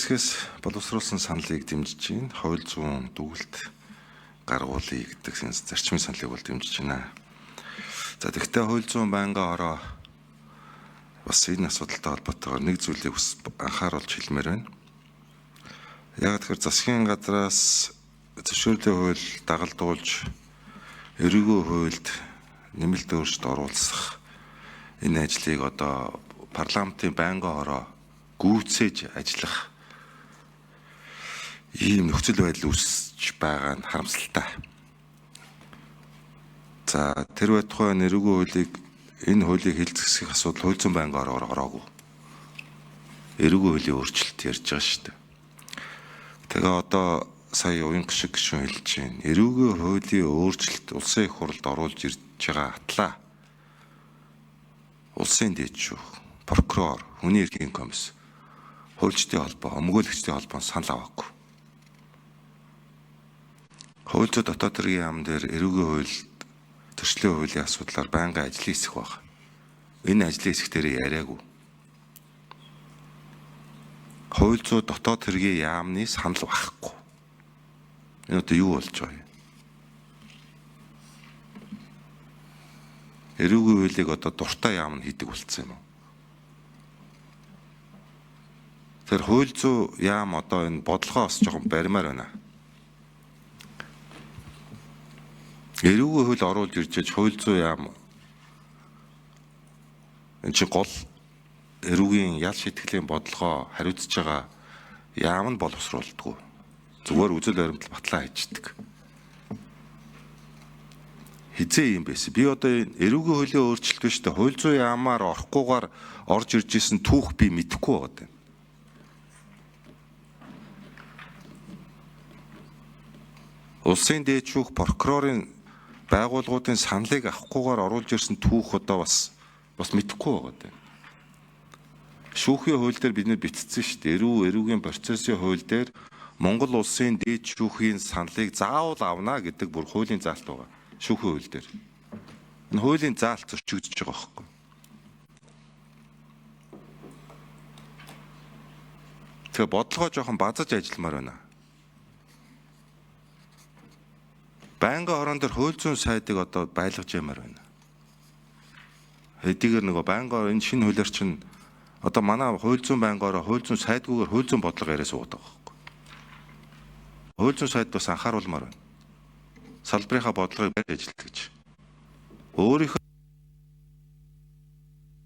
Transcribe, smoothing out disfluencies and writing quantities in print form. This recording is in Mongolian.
хэсгээс боловсруулсан саналыг дэмжиж байна. Хууль зүйн дүгнэлт гаргуулъя гэдэг зарчмын саналыг бол дэмжиж байна. За тэгвэл хууль зүйн байнгын ороо бас энэ асуудалтай холбоотойгоор нэг зүйлийг анхааруулж хэлмээр байна. Яг тэгэхээр засгийн газраас зөвшөөрлийн хууль дагалдуулж эрүүгийн хуульд нэмэлт өөрчлөлт оруулах энэ ажлыг одоо парламентын байнгын ороо гүйцээж ажиллах ийм нөхцөл байдал үүсэж байгаа нь харамсалтай. За тэр байтугай эрүүгийн хуулийг энэ хуулийг хэлцэх асуудал хууль зүйн байнгын ороор ороогүй. Эрүүгийн хуулийн өөрчлөлт ярьж байгаа шүү дээ. Тэгээ одоо сая уян шиг гишүүн хэлж байна. Эрүүгийн хуулийн өөрчлөлт улсын их хурлд оруулж ирж байгаа атлаа. Улсын дээд шүүх, прокурор, хүний эрхийн комисс, хуульчдын холбоо, өмгөөлөгчдийн холбоо санал аваагүй. Хууль зүйн дотоод хэргийн яам дээр эрүүгийн хуульд төрчлийн хуулийн асуудлаар байнгын ажлын хэсэг байна. Энэ ажлын хэсэг дээр яриаггүй. Хууль зүйн дотоод хэргийн яамны санал байхгүй. Энэ одоо юу болж байгаа юм? Эрүүгийн хуулийг одоо дуртай яам нь хийдэг болцсон юм уу? Тэр хууль зүйн яам одоо энэ бодлогоо бас жоохон баримаар байна. Эрүүгийн хууль оруулж ирж хууль зүйн яам энэ чинь гол эрүүгийн ял шийтгэлийн бодлогоо хариуцж байгаа яам нь боловсруулдаггүй. Зүгээр үзэл баримтал батлаа хийждэг. Хизээ юм байсан. Би одоо эрүүгийн хуулийн өөрчлөлт биш дээ. Хууль зүйн яамаар орохгүйгээр орж ирж исэн түүх би мэдэхгүй байгаа юм. Улсын дээд шүүх, прокурорын байгууллагуудын саналыг авахгүйгээр оруулж ирсэн түүх одоо бас мэдэхгүй байгаа юм. Шүүхийн хууль дээр бид нэр бичсэн шүү дээ. Эрүүгийн процессын хууль дээр Монгол улсын дээд шүүхийн саналыг заавал авна гэдэг бүр хуулийн заалт байгаа. Шүүхийн хууль дээр. Энэ хуулийн заалт зөрчигдөж байгаа байхгүй. Тэгээ бодлогоо жоохон базаж ажилламаар байна. Байнгын орон дээр хууль зүйн сайдыг одоо байлгаж ямаар байна. Хэдийгээр нөгөө байнгын энэ шинэ хуулиар чинь одоо манай хууль зүйн байнгын ороо хууль зүйн сайдгүйгээр хууль зүйн бодлого яриа суудаг байхгүй. Хууль зүйн сайд бас анхааруулмаар байна. Салбарынхаа бодлогыг барьж ажилладаг гэж. Өөрийнхөө